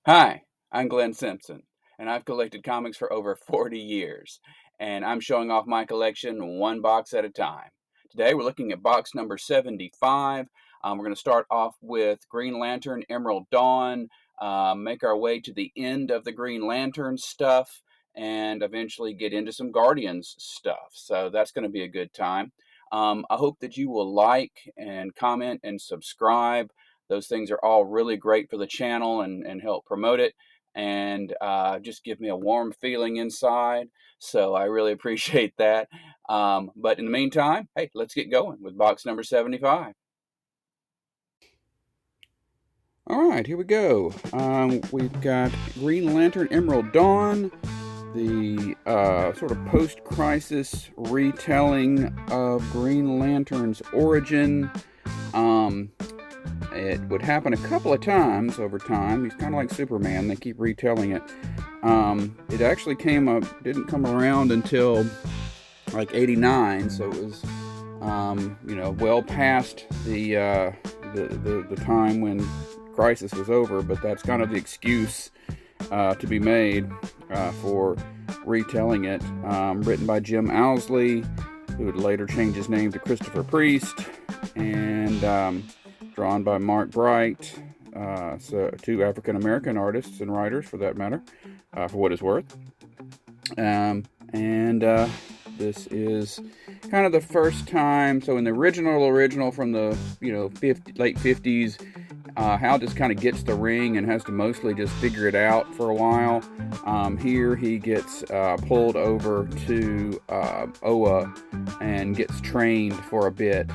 Hi, I'm Glenn Simpson, and I've collected comics for over 40 years, and I'm showing off my collection one box at a time. Today we're looking at box number 75. We're going to start off with Green Lantern Emerald Dawn, make our way to the end of the Green Lantern stuff, and eventually get into some Guardians stuff. So that's going to be a good time. I hope that you will like and comment and subscribe. Those things are all really great for the channel and help promote it and just give me a warm feeling inside. So I really appreciate that. But in the meantime, hey, let's get going with box number 75. All right, here we go. We've got Green Lantern Emerald Dawn, the sort of post-crisis retelling of Green Lantern's origin. It would happen a couple of times over time. He's kind of like Superman. They keep retelling it. It actually didn't come around until like '89, so it was, well past the time when Crisis was over. But that's kind of the excuse to be made for retelling it. Written by Jim Owsley, who would later change his name to Christopher Priest, and drawn by Mark Bright, so two African-American artists and writers, for that matter, for what it's worth. This is kind of the first time. So in the original from the late 50s, Hal just kind of gets the ring and has to mostly just figure it out for a while. Here he gets pulled over to Oa and gets trained for a bit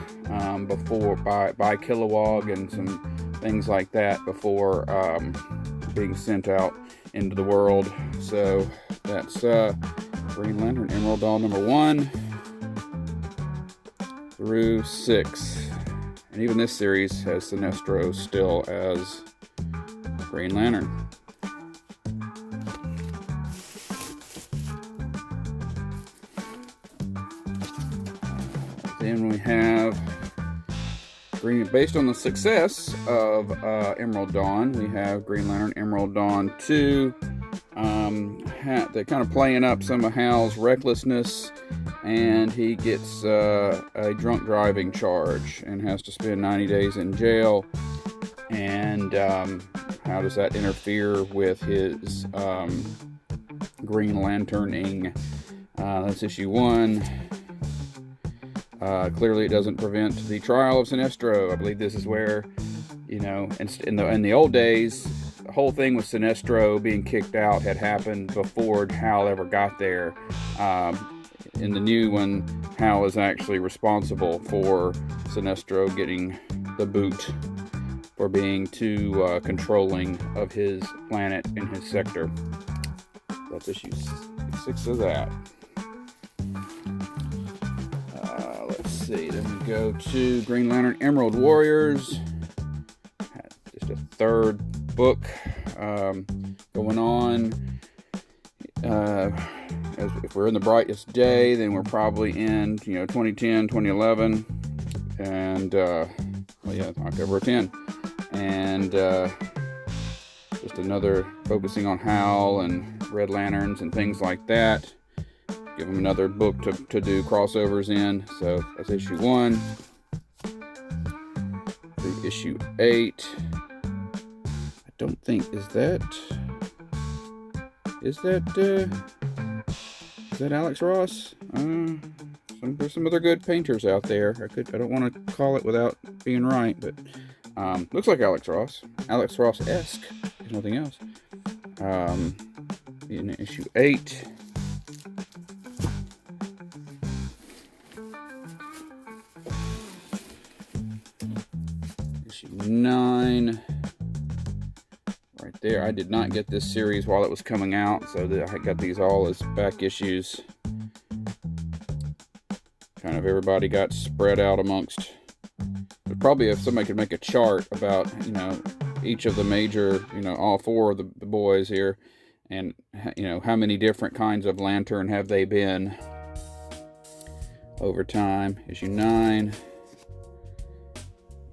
before by Kilowog and some things like that before being sent out into the world. So that's Green Lantern Emerald Dawn number 1 through 6. And even this series has Sinestro still as Green Lantern. Then we have based on the success of Emerald Dawn, we have Green Lantern Emerald Dawn 2. They're kind of playing up some of Hal's recklessness, and he gets a drunk driving charge and has to spend 90 days in jail. And how does that interfere with his Green Lanterning? That's issue 1. Clearly, it doesn't prevent the trial of Sinestro. I believe this is where, in the old days, the whole thing with Sinestro being kicked out had happened before Hal ever got there. In the new one, Hal is actually responsible for Sinestro getting the boot for being too controlling of his planet and his sector. That's issue 6 of that. Let's see, then we go to Green Lantern Emerald Warriors. Just a third book going on. If we're in the brightest day, then we're probably in 2010, 2011, and October 10, and just another focusing on Hal and Red Lanterns and things like that. Give them another book to do crossovers in. So that's issue 1 through issue 8. I don't think is that Alex Ross? There's some other good painters out there. I don't want to call it without being right, but looks like Alex Ross. Alex Ross-esque, if nothing else. In issue 8. Issue 9. Right there. I did not get this series while it was coming out, so I got these all as back issues. Kind of everybody got spread out amongst. But probably if somebody could make a chart about, each of the major, all 4 of the boys here, and, how many different kinds of lantern have they been over time. Issue 9.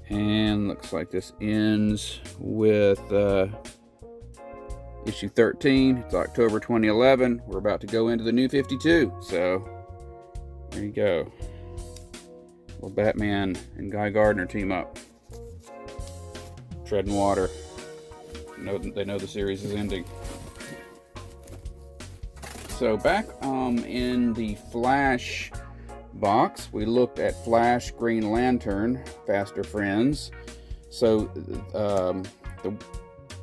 And looks like this ends with issue 13. It's October 2011. We're about to go into the New 52. So, there you go. Well, Batman and Guy Gardner team up. Treading water. They know the series is ending. So back in the Flash box, we looked at Flash, Green Lantern, Faster Friends. So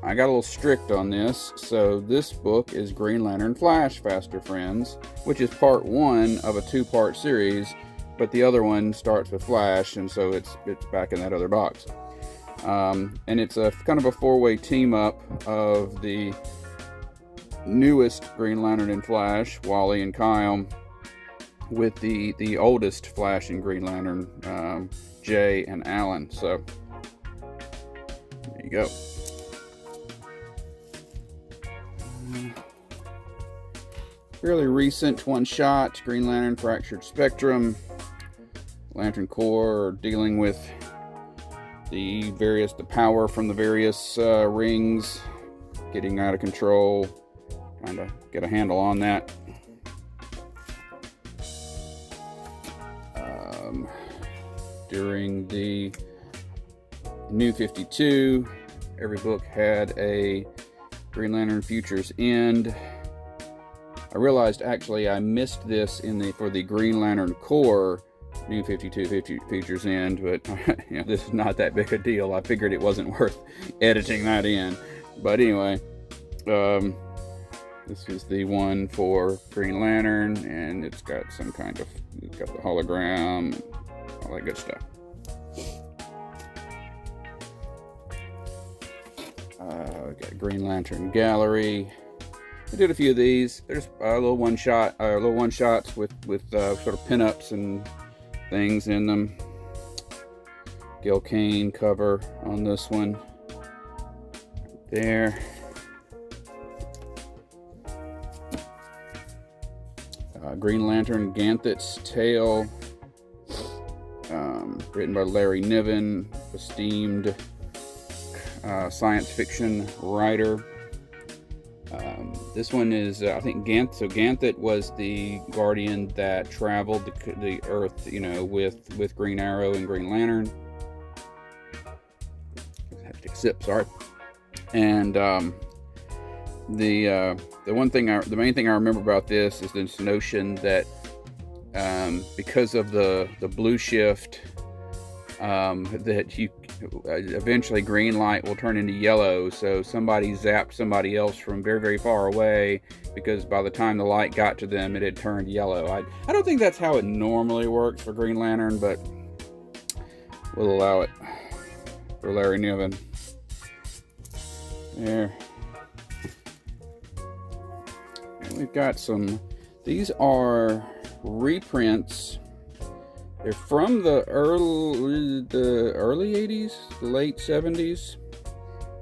I got a little strict on this. So this book is Green Lantern Flash, Faster Friends, which is part 1 of a 2-part series, but the other one starts with Flash, and so it's back in that other box. And it's a kind of a 4-way team up of the newest Green Lantern and Flash, Wally and Kyle, with the oldest Flash and Green Lantern, Jay and Alan. So there you go. Fairly recent one-shot, Green Lantern Fractured Spectrum. Lantern Corps are dealing with the power from the various rings getting out of control. Trying to get a handle on that. During the New 52, every book had a Green Lantern Futures End. I realized actually I missed this for the Green Lantern Corps New 52 Futures End, but you know, this is not that big a deal. I figured it wasn't worth editing that in. But anyway, this is the one for Green Lantern, and it's got some kind of, it's got the hologram, all that good stuff. We got Green Lantern Gallery. I did a few of these. There's little one-shots with sort of pinups and things in them. Gil Kane cover on this one. There. Green Lantern Ganthet's Tale, written by Larry Niven, esteemed science fiction writer. This one is, I think, Ganthet was the Guardian that traveled the Earth, you know, with Green Arrow and Green Lantern. I have to take a sip, sorry. And the main thing I remember about this is this notion that because of the blue shift, that you eventually green light will turn into yellow, so somebody zapped somebody else from very, very far away, because by the time the light got to them, it had turned yellow. I don't think that's how it normally works for Green Lantern, but we'll allow it for Larry Niven. There. And we've got these are reprints. They're from the early 80s, the late 70s.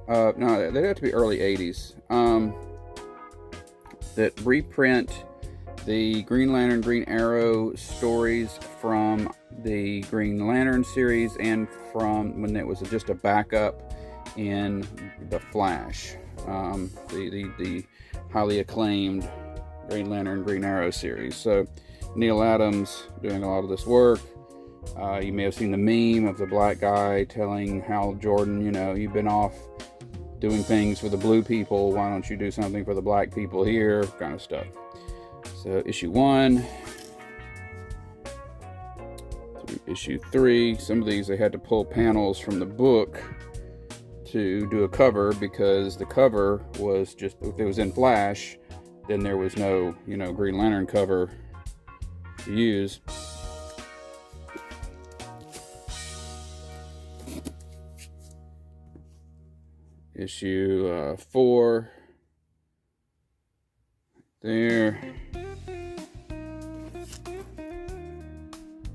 No, they have to be early 80s. That reprint the Green Lantern, Green Arrow stories from the Green Lantern series and from when it was just a backup in the Flash, the highly acclaimed Green Lantern, Green Arrow series. So Neil Adams doing a lot of this work. You may have seen the meme of the black guy telling Hal Jordan, you know, you've been off doing things for the blue people, why don't you do something for the black people here, kind of stuff. So issue 1 through issue 3, some of these they had to pull panels from the book to do a cover, because the cover was just, if it was in Flash, then there was no, you know, Green Lantern cover to use. Issue 4 there,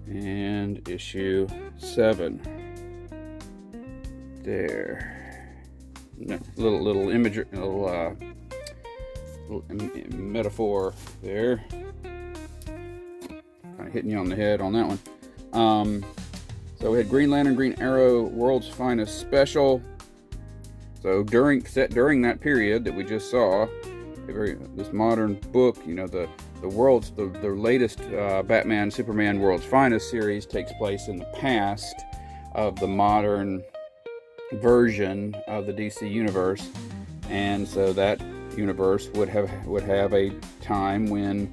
and issue 7 there. Little imagery, little metaphor there. Kind of hitting you on the head on that one. So we had Green Lantern, Green Arrow, World's Finest Special. It's So set during that period that we just saw, this modern book, you know, the latest Batman Superman World's Finest series takes place in the past of the modern version of the DC universe, and so that universe would have a time when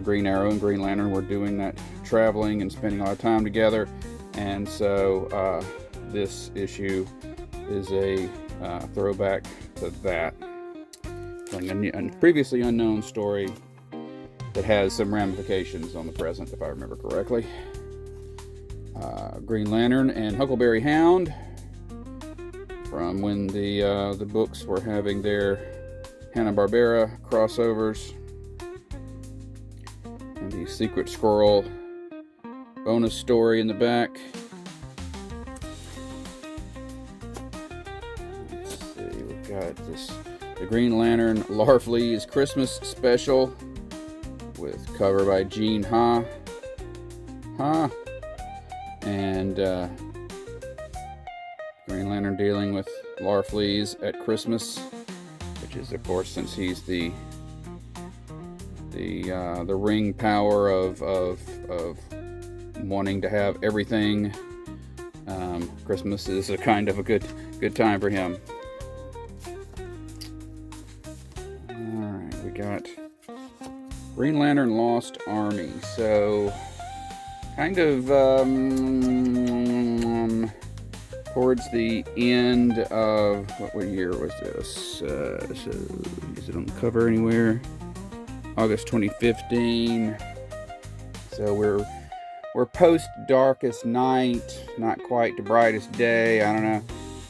Green Arrow and Green Lantern were doing that traveling and spending a lot of time together, and so this issue is a throwback to that, telling a previously unknown story that has some ramifications on the present, if I remember correctly. Green Lantern and Huckleberry Hound, from when the books were having their Hanna-Barbera crossovers, and the Secret Squirrel bonus story in the back. Let's see, we've got the Green Lantern Larfleeze Christmas special with cover by Gene Ha. And Green Lantern dealing with Larfleeze at Christmas, which is, of course, since he's the ring power of wanting to have everything, Christmas is a kind of a good time for him. Alright, we got Green Lantern Lost Army. So kind of towards the end of, what year was this? Is it on the cover anywhere? August 2015. So we're post Darkest Night, not quite the brightest day. I don't know.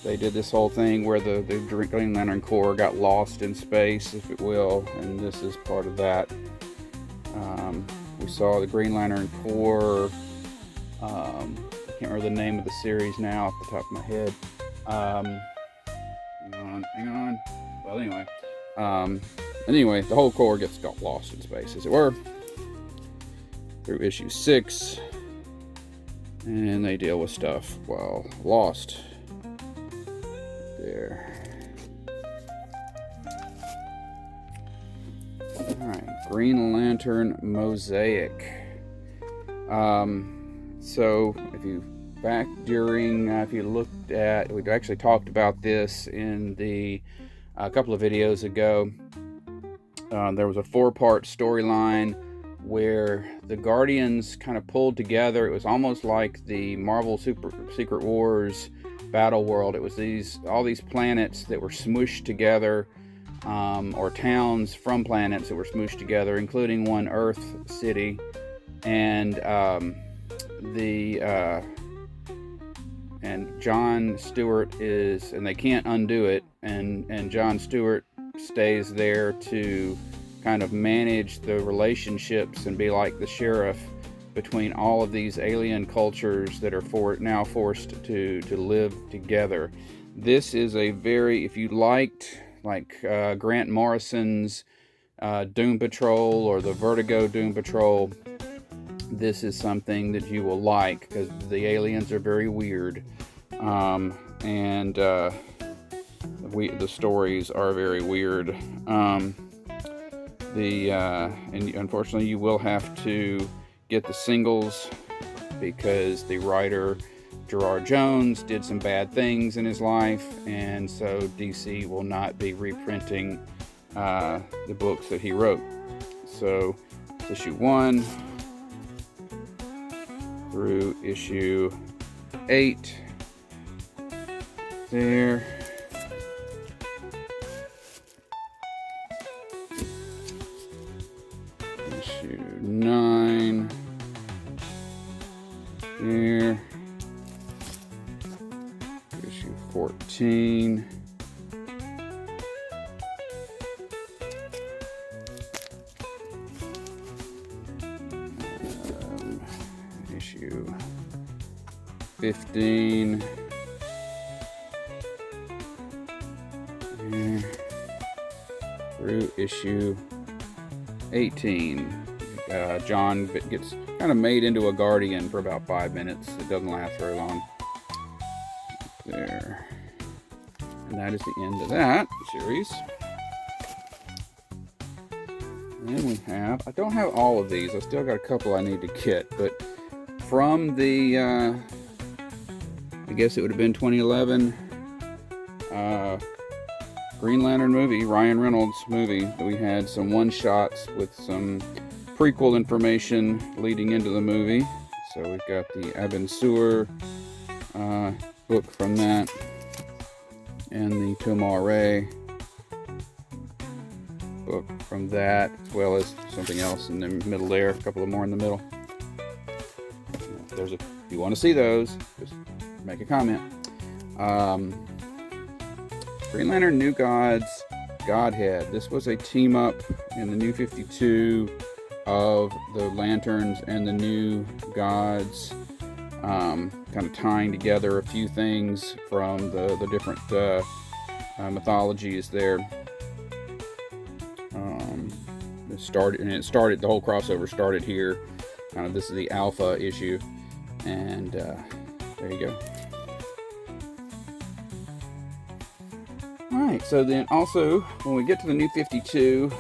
They did this whole thing where the Green Lantern Corps got lost in space, if it will, and this is part of that. We saw the Green Lantern Corps. I can't remember the name of the series now off the top of my head. Hang on. Well, anyway, the whole Corps got lost in space, as it were, through issue 6, and they deal with stuff while lost. There. Alright, Green Lantern Mosaic. So if you looked at, we actually talked about this in a couple of videos ago. There was a 4-part storyline where the Guardians kind of pulled together. It was almost like the Marvel Secret Wars battle world. It was all these planets that were smooshed together, or towns from planets that were smooshed together, including one Earth city, and John Stewart and they can't undo it, and John Stewart stays there to kind of manage the relationships and be like the sheriff between all of these alien cultures that are now forced to live together. This is if you liked Grant Morrison's Doom Patrol or the Vertigo Doom Patrol, this is something that you will like, because the aliens are very weird, and the stories are very weird. And unfortunately, you will have to get the singles, because the writer Gerard Jones did some bad things in his life, and so DC will not be reprinting the books that he wrote. So issue 1 through issue 8 there. Issue 9 there. Issue 14. Issue 15. There. Through issue 18. John gets kind of made into a Guardian for about 5 minutes. It doesn't last very long. There. And that is the end of that series. And then we have, I don't have all of these. I still got a couple I need to get, but from the, I guess it would have been 2011 Green Lantern movie, Ryan Reynolds movie, that we had some one-shots with some prequel information leading into the movie. So we've got the Abin Sur book from that, and the Knowhere book from that, as well as something else in the middle there, a couple of more in the middle. If you want to see those, just make a comment. Green Lantern New Gods, Godhead. This was a team up in the New 52 of the Lanterns and the New Gods, kind of tying together a few things from the different mythologies there. The whole crossover started here. Kind of, this is the alpha issue, and there you go. Alright, so then also, when we get to the New 52,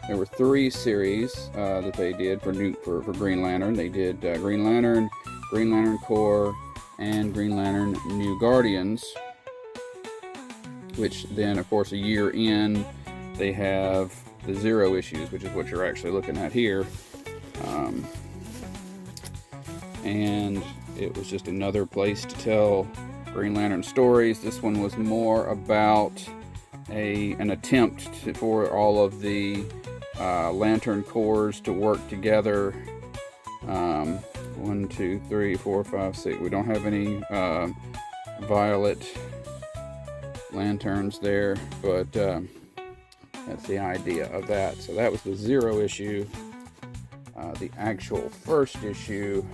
there were 3 series that they did for Green Lantern. They did Green Lantern, Green Lantern Corps, and Green Lantern New Guardians, which then, of course, a year in, they have the 0 issues, which is what you're actually looking at here. And it was just another place to tell Green Lantern stories. This one was more about an attempt for all of the Lantern Corps to work together. 1, 2, 3, 4, 5, 6. We don't have any Violet Lanterns there, but that's the idea of that. So that was the 0 issue. The actual first issue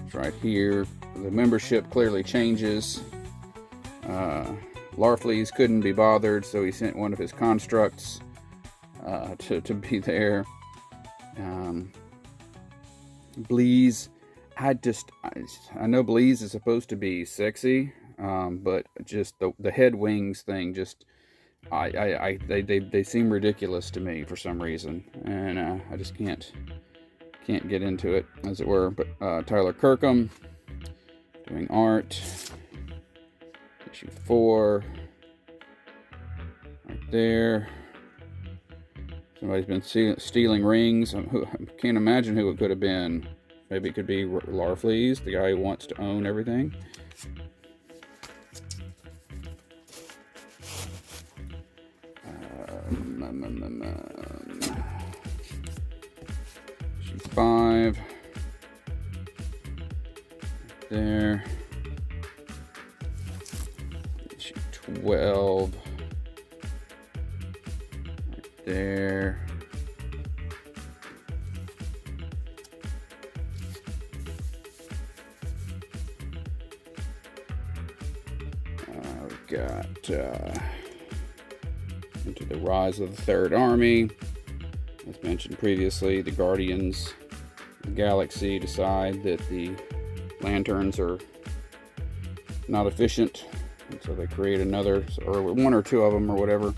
is right here. The membership clearly changes. Larfleeze couldn't be bothered, so he sent one of his constructs to be there. Bleeze, I know Bleeze is supposed to be sexy, but just the head wings thing, just they seem ridiculous to me for some reason, and I just can't get into it, as it were. But Tyler Kirkham doing art. Issue 4 right there. Somebody's been stealing rings. I can't imagine who it could have been. Maybe it could be Larfleeze, the guy who wants to own everything. Issue 5 right there. Issue 12 right there. We've got into the rise of the Third Army. As mentioned previously, the Guardians of the Galaxy decide that the Lanterns are not efficient, and so they create another, or 1 or 2 of them or whatever,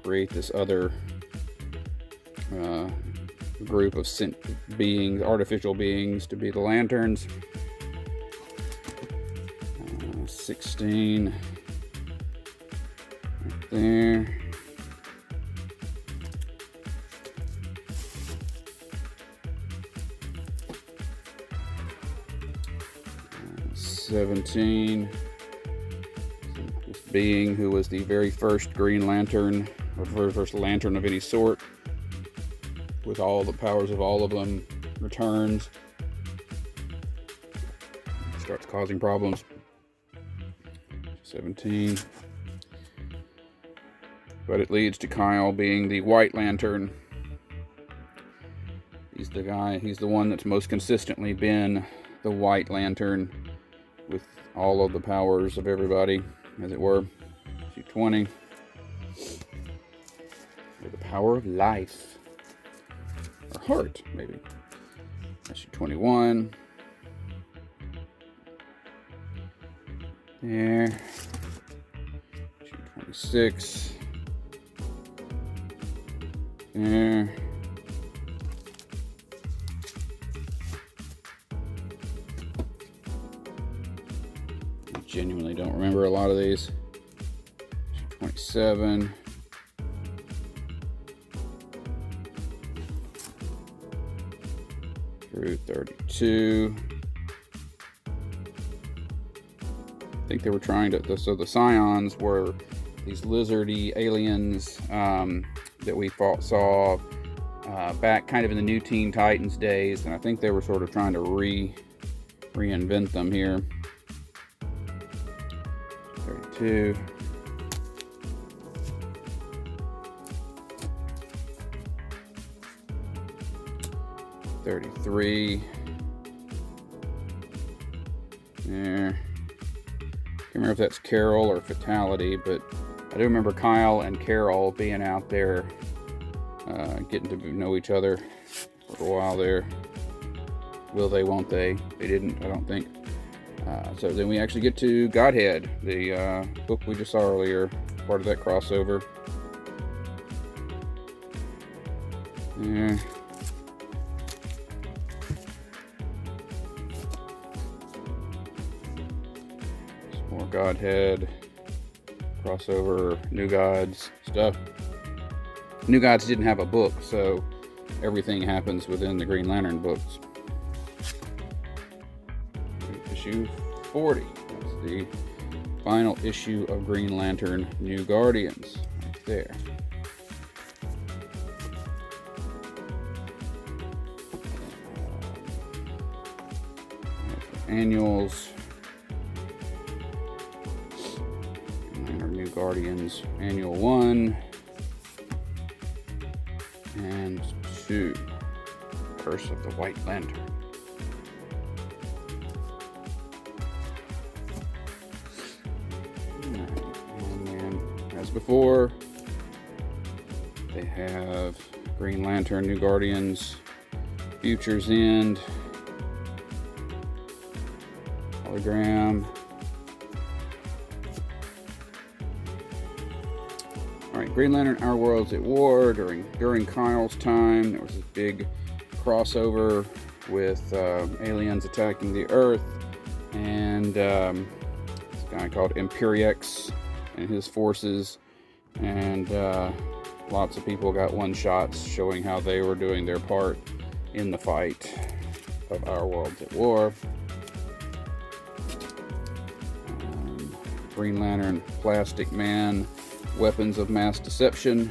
create this other group of beings, artificial beings, to be the Lanterns. 16 right there. 17. This being who was the very first Green Lantern, or very first Lantern of any sort, with all the powers of all of them, returns. Starts causing problems. 17. But it leads to Kyle being the White Lantern. He's the guy, he's the one that's most consistently been the White Lantern, with all of the powers of everybody, as it were. Issue 20. Or the power of life. Or heart, maybe. Issue 21. There. 226. There. I genuinely don't remember a lot of these. 27. Through 32. I think they were trying to, so the Scions were these lizardy aliens that we saw back kind of in the new Teen Titans days, and I think they were sort of trying to reinvent them here. 32. $33. There. Can't remember if that's Carol or Fatality, but I do remember Kyle and Carol being out there getting to know each other for a while there. Will they, won't they? They didn't, I don't think. So then we actually get to Godhead, the book we just saw earlier, part of that crossover. Yeah. Some more Godhead, crossover, New Gods stuff. New Gods didn't have a book, so everything happens within the Green Lantern books. Issue 40. That's the final issue of Green Lantern New Guardians. Right there. Annuals. Green Lantern New Guardians Annual 1 and 2. Curse of the White Lantern. Before, they have Green Lantern New Guardians Futures End hologram. Alright, Green Lantern Our World's at War. During Kyle's time, there was this big crossover with aliens attacking the Earth, and this guy called Imperiex and his forces, and lots of people got one-shots showing how they were doing their part in the fight of Our World's at War. Green Lantern Plastic Man Weapons of Mass Deception.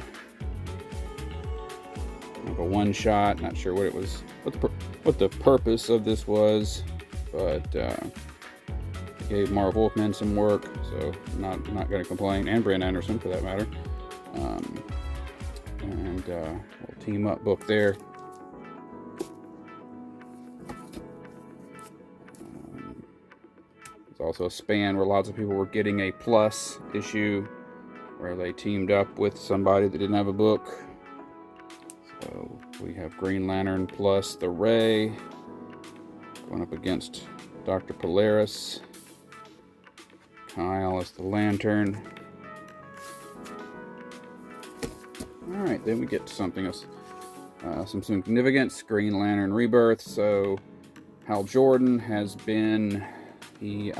Like a one-shot, not sure what it was, what the purpose of this was, but gave Marv Wolfman some work, so not going to complain, and Brent Anderson for that matter. And we'll team up book there. There's also a span where lots of people were getting a plus issue where they teamed up with somebody that didn't have a book. So we have Green Lantern plus the Ray going up against Dr. Polaris. Kyle is the Lantern. Alright, then we get to something else. Some significance. Green Lantern Rebirth. So Hal Jordan has been, he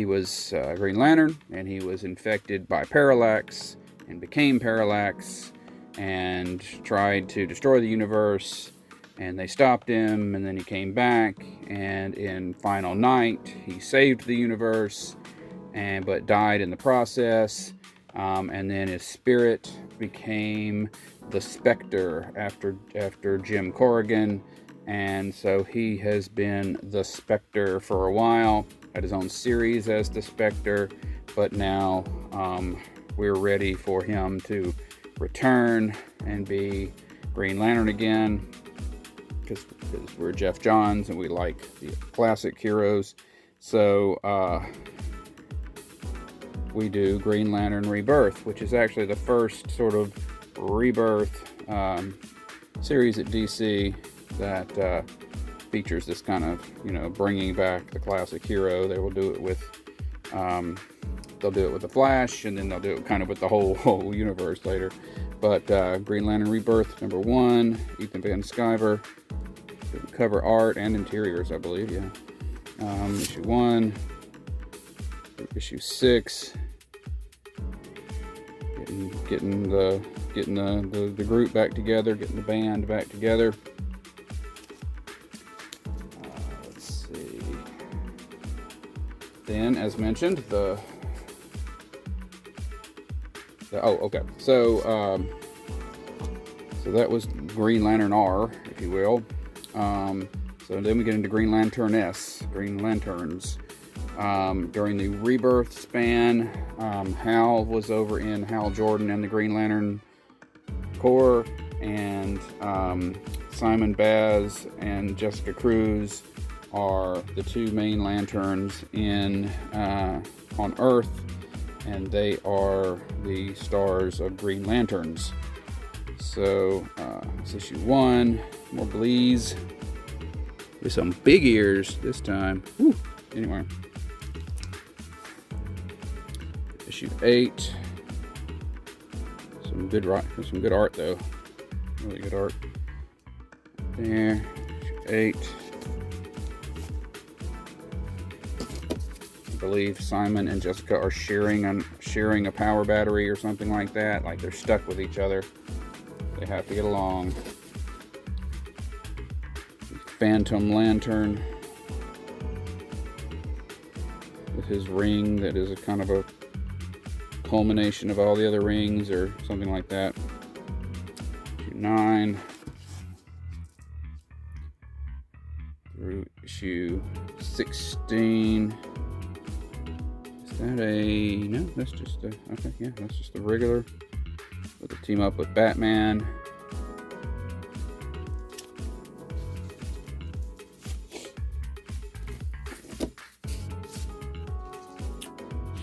was Green Lantern, and he was infected by Parallax and became Parallax and tried to destroy the universe, and they stopped him, and then he came back, and in Final Night he saved the universe, but died in the process, and then his spirit became the Spectre after Jim Corrigan, and so he has been the Spectre for a while, had his own series as the Spectre, but now we're ready for him to return and be Green Lantern again, because we're Jeff Johns and we like the classic heroes. So we do Green Lantern Rebirth, which is actually the first sort of rebirth series at DC that features this kind of, bringing back the classic hero. They will do it with They'll do it with the Flash, and then they'll do it kind of with the whole universe later. But Green Lantern Rebirth #1, Ethan Van Sciver, cover art and interiors, I believe. Yeah. Issue 1, issue 6. Getting the group back together, getting the band back together. Let's see. Then, as mentioned, oh, okay. So that was Green Lantern R, if you will. So then we get into Green Lantern S, Green Lanterns. During the Rebirth span, Hal was over in Hal Jordan and the Green Lantern Corps, and Simon Baz and Jessica Cruz are the two main lanterns on Earth, and they are the stars of Green Lanterns. So it's issue 1, more Bleeze, with some big ears this time. Woo. Anyway, issue 8. Some good art though. Really good art. There. Issue 8. I believe Simon and Jessica are sharing a power battery or something like that. Like they're stuck with each other. They have to get along. Phantom Lantern with his ring that is a kind of a culmination of all the other rings or something like that. Issue 9 through issue 16. Is that a... no, that's just a... okay, yeah, that's just a regular with a team up with Batman.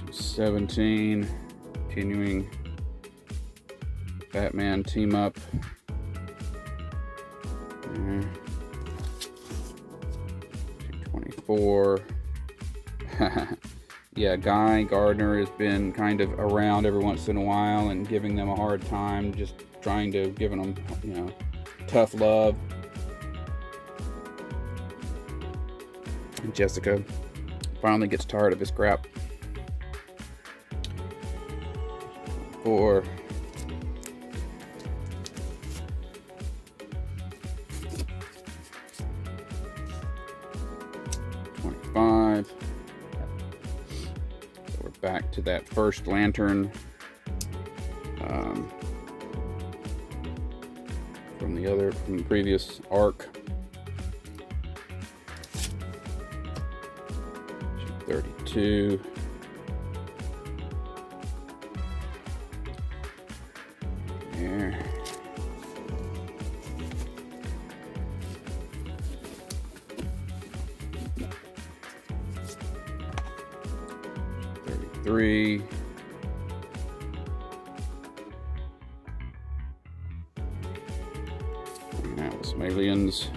Issue 17, continuing Batman team up. Issue 24. Yeah, Guy Gardner has been kind of around every once in a while and giving them a hard time, just trying to give them, you know, tough love. And Jessica finally gets tired of his crap. 4. Back to that first lantern from the previous arc. 32. There. Three. Hanging out with some aliens.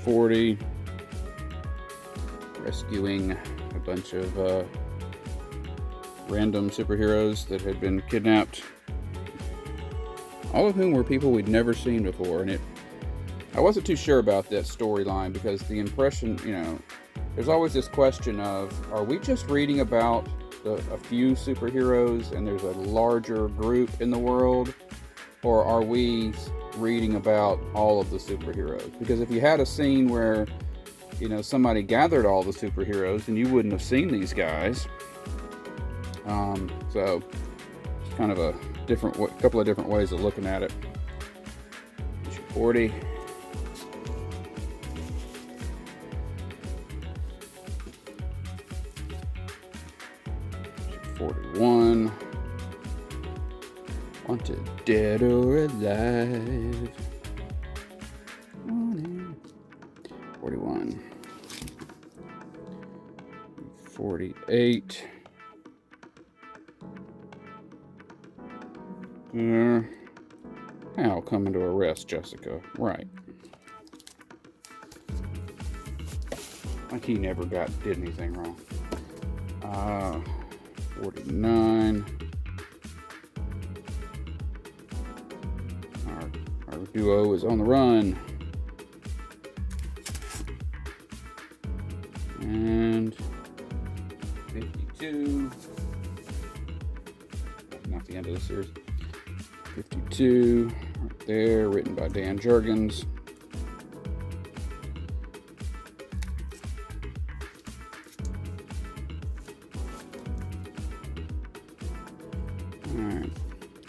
40. Rescuing a bunch of random superheroes that had been kidnapped. All of whom were people we'd never seen before, and I wasn't too sure about that storyline because the impression, you know, there's always this question of, are we just reading about a few superheroes and there's a larger group in the world, or are we reading about all of the superheroes? Because if you had a scene where, you know, somebody gathered all the superheroes, then you wouldn't have seen these guys. So it's kind of a couple of different ways of looking at it. Issue 40. 41. Wanted dead or alive. 41. 48. Hal coming to arrest Jessica. Right. Like he never did anything wrong. 49. Our duo is on the run. And 52. Not the end of the series. 52, right there, written by Dan Jurgens.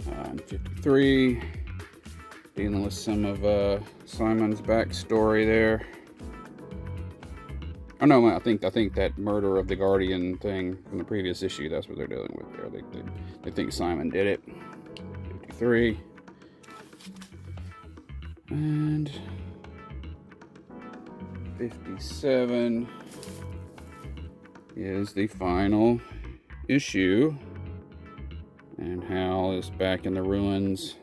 Alright, 53, dealing with some of Simon's backstory there. Oh no, I think that murder of the Guardian thing from the previous issue, that's what they're dealing with there. They think Simon did it. 53. And 57 is the final issue. And Hal is back in the ruins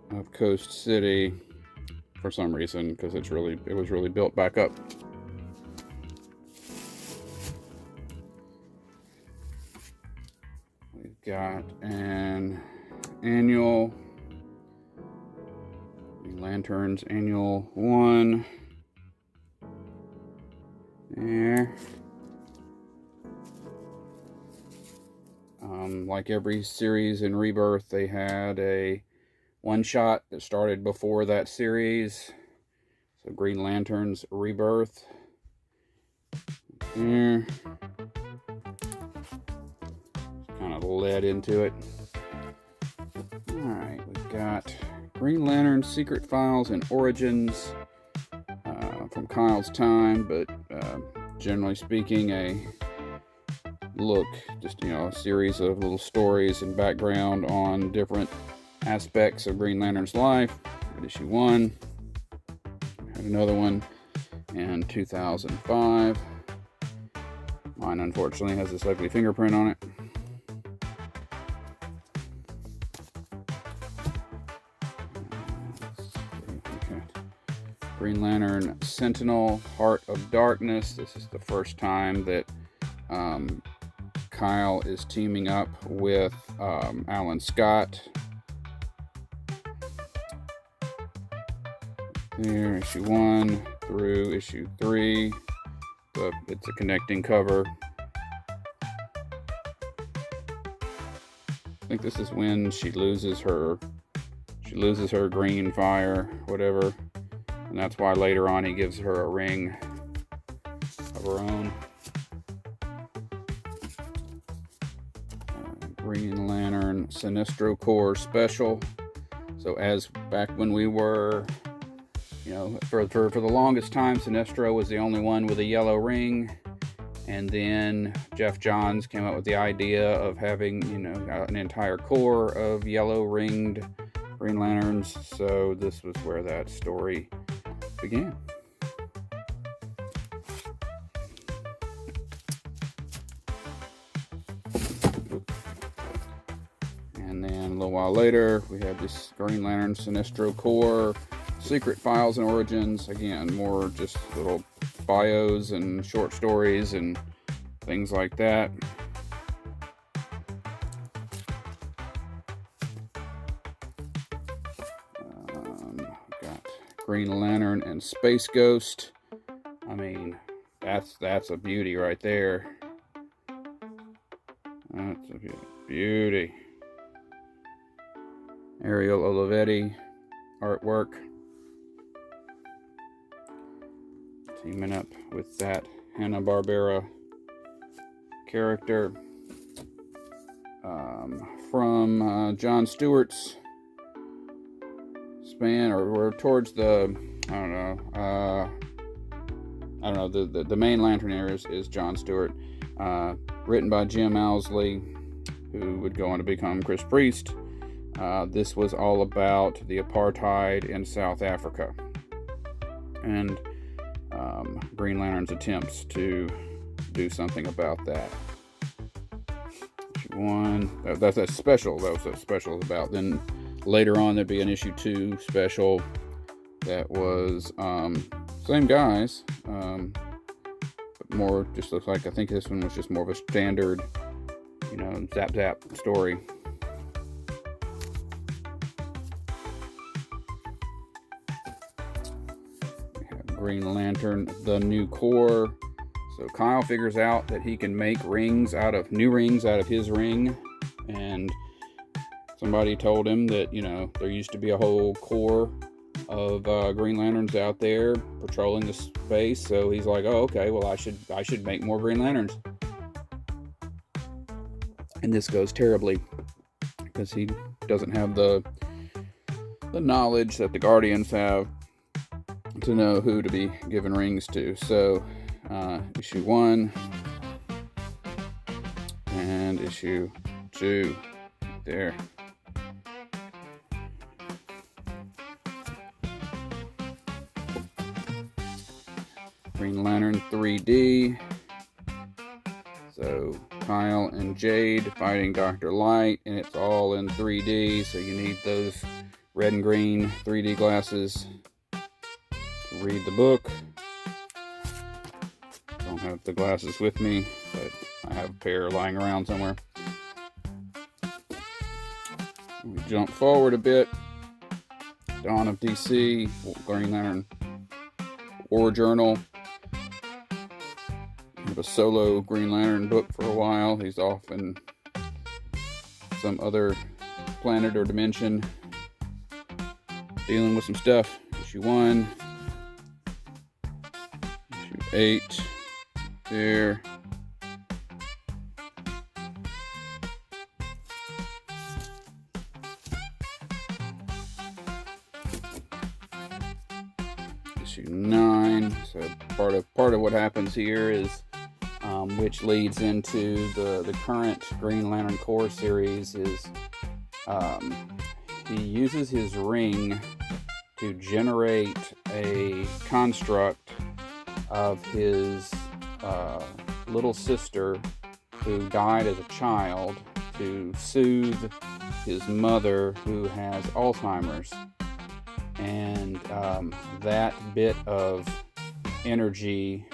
of Coast City for some reason, because it was really built back up. We've got an annual Lanterns Annual 1 there. Like every series in Rebirth, they had a one-shot that started before that series. So Green Lanterns Rebirth there. Kind of led into it. Alright, we've got Green Lantern Secret Files and Origins from Kyle's time, but generally speaking, just a series of little stories and background on different aspects of Green Lantern's life. Issue 1, had another one in 2005. Mine unfortunately has this ugly fingerprint on it. Green Lantern Sentinel, Heart of Darkness. This is the first time that Kyle is teaming up with Alan Scott. There, issue 1 through issue 3. It's a connecting cover. I think this is when she loses her green fire, whatever. And that's why later on he gives her a ring of her own. Green Lantern Sinestro Corps special. So as back when we were, for the longest time, Sinestro was the only one with a yellow ring. And then Jeff Johns came up with the idea of having, an entire corps of yellow ringed Green Lanterns. So this was where that story began. And then a little while later, we have this Green Lantern Sinestro Corps, Secret Files and Origins. Again, more just little bios and short stories and things like that. Got Green Lantern and Space Ghost. I mean, that's a beauty right there. That's a beauty. Ariel Olivetti artwork. Teaming up with that Hanna-Barbera character. From John Stewart's span, or towards the, the main Lantern era is John Stewart. Written by Jim Owsley, who would go on to become Chris Priest. This was all about the apartheid in South Africa. And Green Lantern's attempts to do something about that. Issue 1, that's special. That was what special is about. Then later on there'd be an issue 2 special that was same guys, more just looks like, I think this one was just more of a standard, you know, zap zap story. We have Green Lantern, the new Corps. So Kyle figures out that he can make new rings out of his ring, and somebody told him that, you know, there used to be a whole corps of Green Lanterns out there patrolling the space. So he's like, oh, okay, well, I should make more Green Lanterns. And this goes terribly because he doesn't have the knowledge that the Guardians have to know who to be giving rings to. So issue 1 and issue 2 there. Green Lantern 3D. So Kyle and Jade fighting Dr. Light, and it's all in 3D, so you need those red and green 3D glasses to read the book. Don't have the glasses with me, but I have a pair lying around somewhere. We jump forward a bit. Dawn of DC, Green Lantern War Journal. A solo Green Lantern book for a while. He's off in some other planet or dimension dealing with some stuff. Issue 1, issue 8 there. Issue 9. So part of what happens here is which leads into the current Green Lantern Corps series is he uses his ring to generate a construct of his little sister who died as a child to soothe his mother who has Alzheimer's. And that bit of energy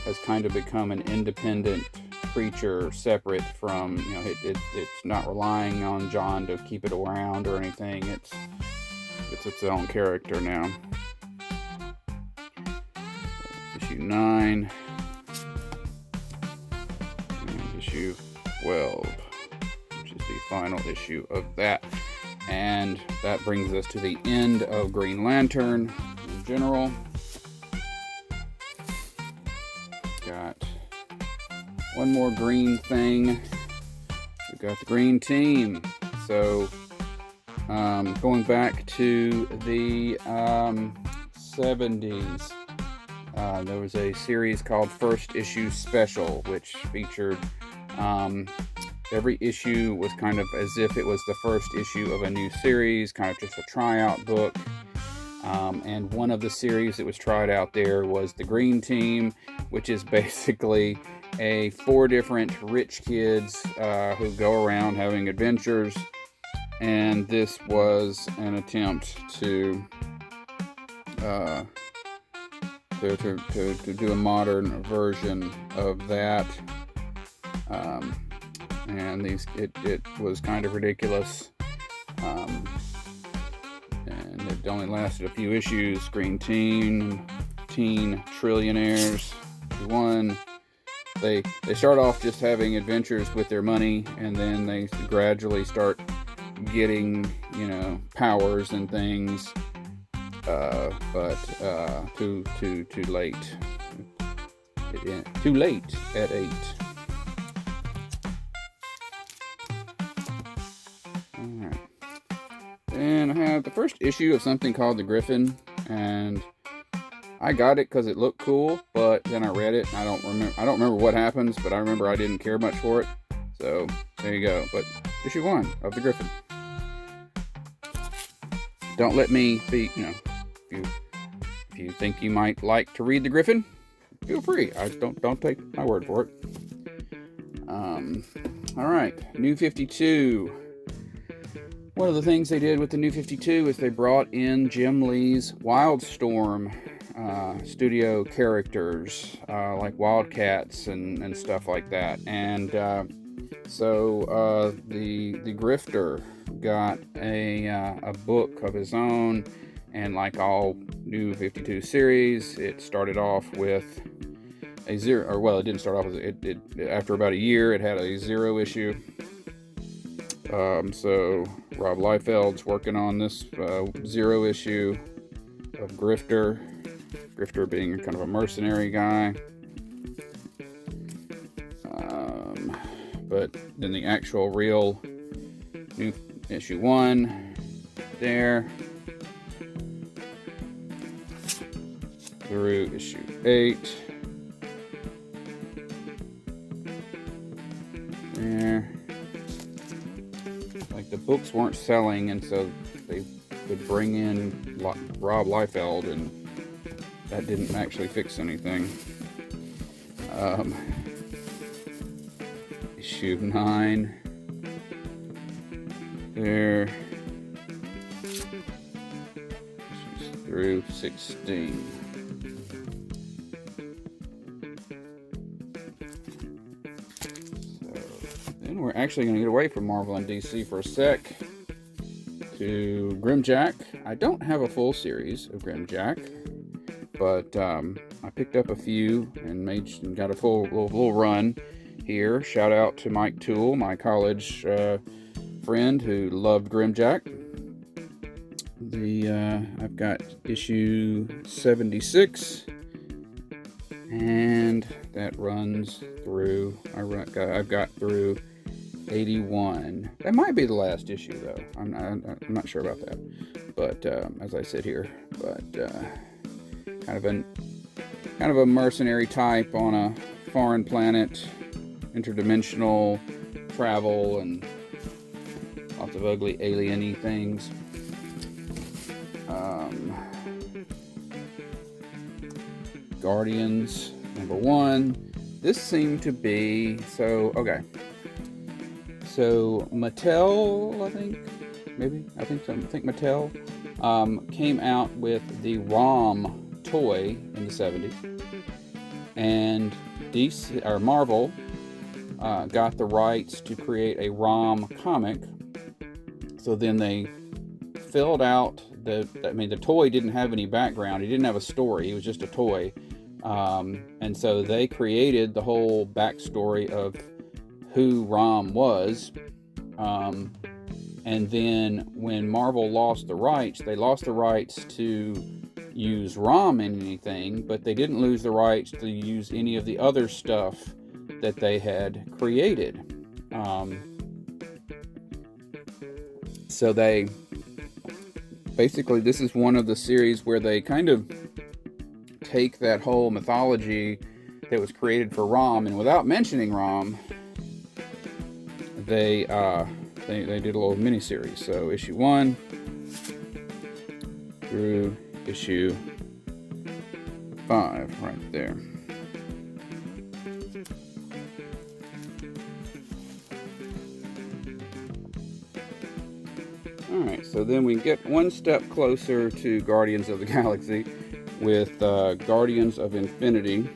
has kind of become an independent creature, separate from, you know, it's not relying on John to keep it around or anything. It's its own character now. Issue 9 and issue 12, which is the final issue of that. And that brings us to the end of Green Lantern in general. Got one more green thing. We've got the green team. So going back to the 70s, there was a series called First Issue Special, which featured every issue was kind of as if it was the first issue of a new series, kind of just a tryout book. And one of the series that was tried out there was the Green Team, which is basically 4 different rich kids who go around having adventures. And this was an attempt to do a modern version of that. And it was kind of ridiculous. And it only lasted a few issues. Green Teen Trillionaires. One, they start off just having adventures with their money, and then they gradually start getting, you know, powers and things. But too late. Too late at 8. Alright. And I have the first issue of something called the Griffin, and I got it because it looked cool, but then I read it and I don't remember what happens, but I remember I didn't care much for it. So there you go. But issue 1 of the Griffin. Don't let me be, you know, if you think you might like to read the Griffin, feel free. I don't take my word for it. All right, New 52. One of the things they did with the New 52 is they brought in Jim Lee's Wildstorm studio characters like Wildcats and stuff like that. And so the Grifter got a book of his own, and like all new 52 series, it started off with a zero, or well, it didn't start off with it. After about a year, it had a 0 issue. So Rob Liefeld's working on this 0 issue of Grifter. Grifter being kind of a mercenary guy. But then the actual real new issue 1 there through issue 8 there. Like the books weren't selling, and so they could bring in Rob Liefeld, and that didn't actually fix anything. Issue 9 there, through 16. So then we're actually going to get away from Marvel and DC for a sec to Grimjack. I don't have a full series of Grimjack, but I picked up a few and got a full little run here. Shout out to Mike Toole, my college friend who loved Grimjack. I've got issue 76, and that runs through. I've got through 81. That might be the last issue, though. I'm not sure about that. But as I sit here, kind of a mercenary type on a foreign planet, interdimensional travel, and lots of ugly alien-y things. Guardians number 1. This seemed to be okay. So Mattel, I think Mattel came out with the ROM toy in the 70s, and DC or Marvel got the rights to create a ROM comic. So then they filled out the toy didn't have any background. He didn't have a story. He was just a toy. And so they created the whole backstory of who ROM was. And then when Marvel lost the rights, they lost the rights to use ROM in anything, but they didn't lose the rights to use any of the other stuff that they had created. So they basically, this is one of the series where they kind of take that whole mythology that was created for ROM, and without mentioning ROM, they did a little mini-series. So issue 1 through issue 5 right there. Alright, so then we get one step closer to Guardians of the Galaxy with Guardians of Infinity.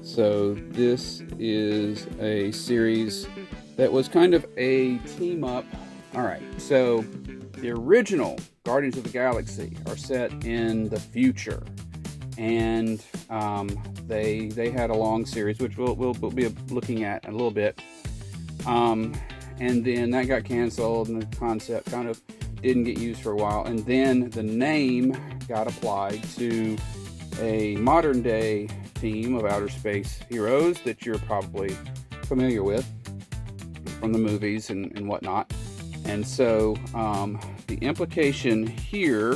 So this is a series that was kind of a team up. Alright, so the original Guardians of the Galaxy are set in the future, and they had a long series, which we'll be looking at in a little bit. And then that got canceled, and the concept kind of didn't get used for a while. And then the name got applied to a modern day team of outer space heroes that you're probably familiar with from the movies and whatnot. And so the implication here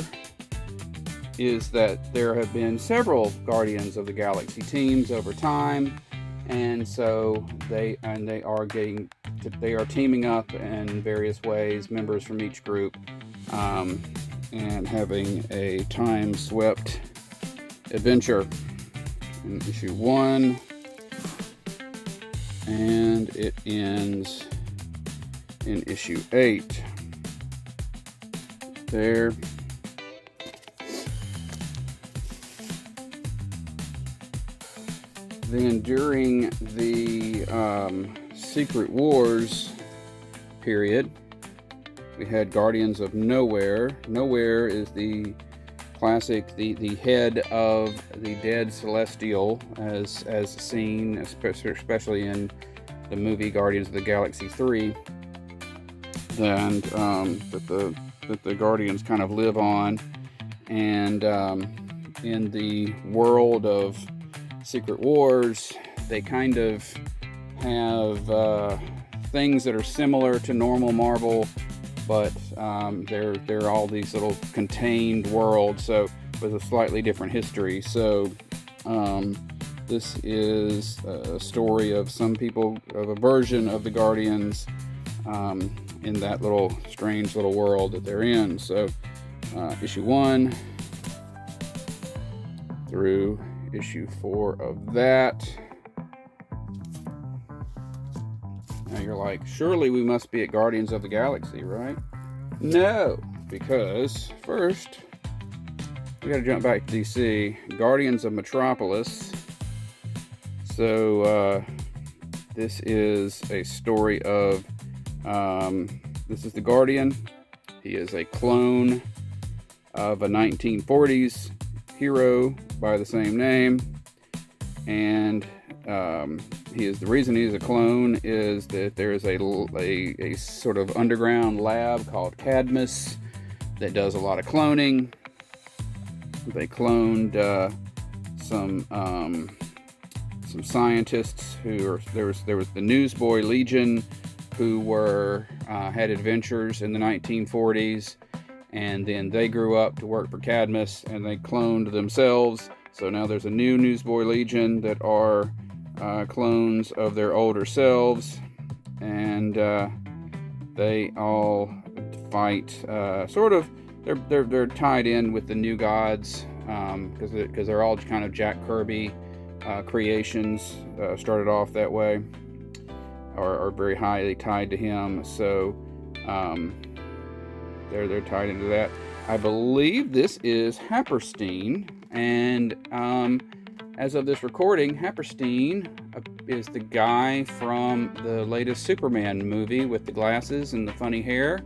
is that there have been several Guardians of the Galaxy teams over time, and so they are teaming up in various ways, members from each group, and having a time-swept adventure in issue 1, and it ends in issue 8. then during the Secret Wars period, we had Guardians of Knowhere. Knowhere is the classic, the head of the dead Celestial, as seen, especially in the movie Guardians of the Galaxy 3, and that the Guardians kind of live on. And in the world of Secret Wars, they kind of have things that are similar to normal Marvel, but they're all these little contained worlds, so with a slightly different history. So this is a story of some people, of a version of the Guardians in that little strange little world that they're in. So issue 1 through issue 4 of that. Now you're like, surely we must be at Guardians of the Galaxy, right? No, because first we gotta jump back to DC. Guardians of Metropolis. So this is a story of this is the Guardian. He is a clone of a 1940s hero by the same name, and the reason he's a clone is that there is a sort of underground lab called Cadmus that does a lot of cloning. They cloned some scientists who there was the Newsboy Legion, who had adventures in the 1940s, and then they grew up to work for Cadmus, and they cloned themselves. So now there's a new Newsboy Legion that are clones of their older selves, and they all fight. Sort of, they're tied in with the New Gods because they're all kind of Jack Kirby creations. Started off that way, or very highly tied to him. So they're tied into that. I believe this is Happerstein, and as of this recording, Happerstein is the guy from the latest Superman movie with the glasses and the funny hair,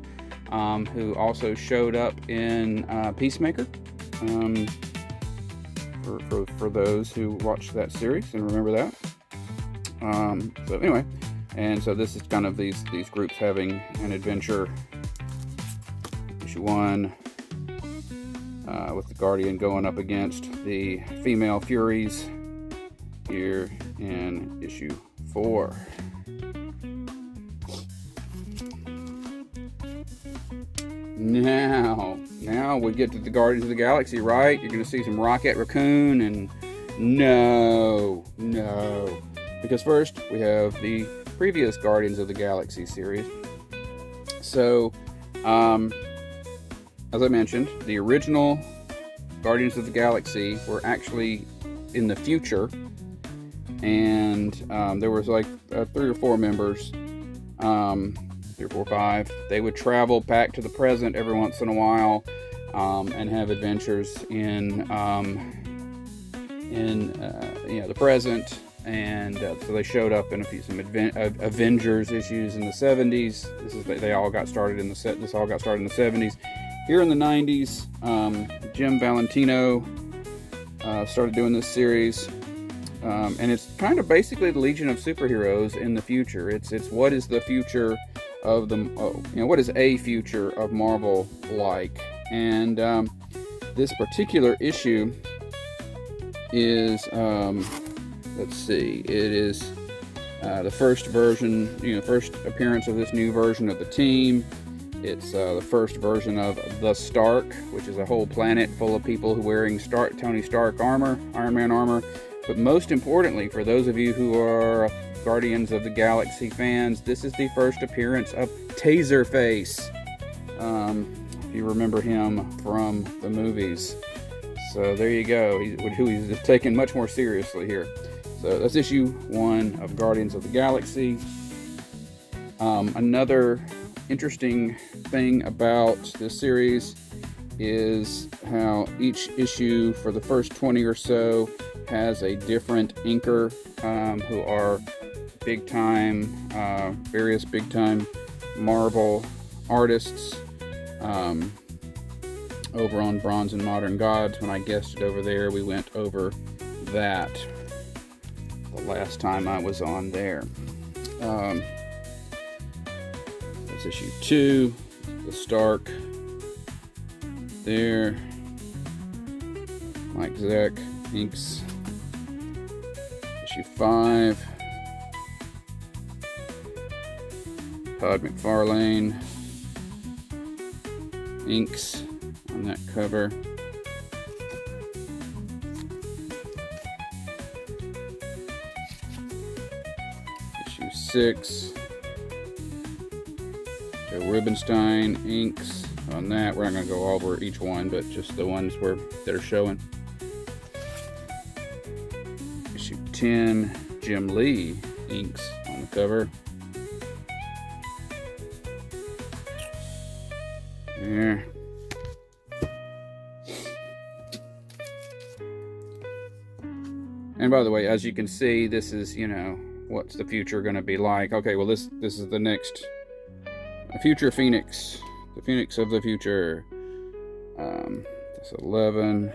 who also showed up in Peacemaker. For those who watched that series and remember that. So anyway, and so this is kind of these groups having an adventure. Issue 1. With the Guardian going up against the female Furies here in issue 4. Now we get to the Guardians of the Galaxy, right? You're going to see some Rocket Raccoon, and no, because first we have the previous Guardians of the Galaxy series. So, as I mentioned, the original Guardians of the Galaxy were actually in the future, and there was like 3 or 4 members, 3 or 4 or 5. They would travel back to the present every once in a while and have adventures in the present. And so they showed up in some Avengers issues in the 70s. They all got started in this all got started in the 70s. Here in the 90s, Jim Valentino started doing this series, and it's kind of basically the Legion of Superheroes in the future. It's what is the future of what is a future of Marvel like? And this particular issue is let's see, it is the first version, first appearance of this new version of the team. It's the first version of the Stark, which is a whole planet full of people who are wearing Tony Stark armor, Iron Man armor. But most importantly, for those of you who are Guardians of the Galaxy fans, this is the first appearance of Taserface. If you remember him from the movies. So there you go. He's taken much more seriously here. So that's issue 1 of Guardians of the Galaxy. Another interesting thing about this series is how each issue for the first 20 or so has a different inker who are big time, various big time Marvel artists. Over on Bronze and Modern Gods, when I guested over there, we went over that the last time I was on there. That's issue 2, the Stark there. Mike Zeck inks issue 5. Todd McFarlane inks on that cover. Issue 6. Joe Rubenstein inks on that. We're not going to go over each one, but just the ones that are showing. Issue 10. Jim Lee inks on the cover. There. And by the way, as you can see, this is, what's the future going to be like? Okay, well, this is the next future Phoenix, the Phoenix of the future. That's 11. I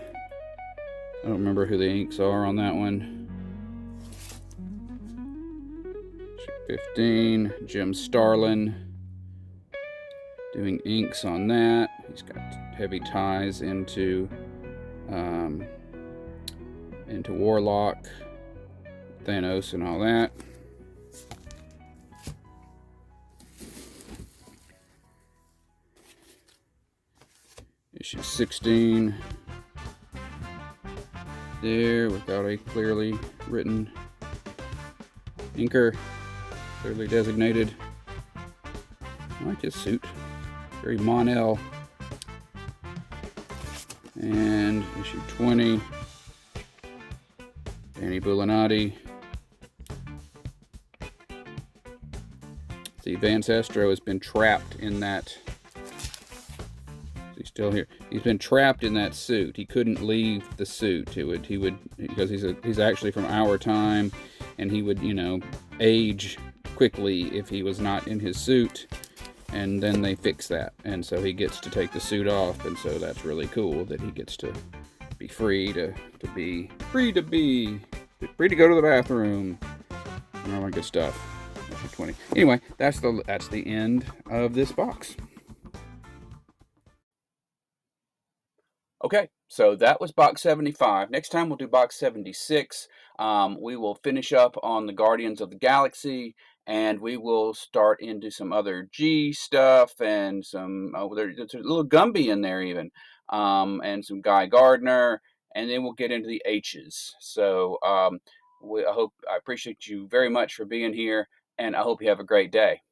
don't remember who the inks are on that one. 15. Jim Starlin doing inks on that. He's got heavy ties into Warlock, Thanos, and all that. Issue 16 there, without a clearly written inker, clearly designated. I like his suit, very Mon-El. And issue 20, Danny Bulanati. See, Vance Astro has been trapped in that. He's still here. He's been trapped in that suit. He couldn't leave the suit. He would because he's actually from our time, and he would age quickly if he was not in his suit. And then they fix that, and so he gets to take the suit off, and so that's really cool that he gets to be free to go to the bathroom and all that good stuff. 20. Anyway, that's the end of this box. Okay, so that was box 75. Next time we'll do box 76. We will finish up on the Guardians of the Galaxy, and we will start into some other G stuff and some there's a little Gumby in there even, and some Guy Gardner, and then we'll get into the H's. So I appreciate you very much for being here, and I hope you have a great day.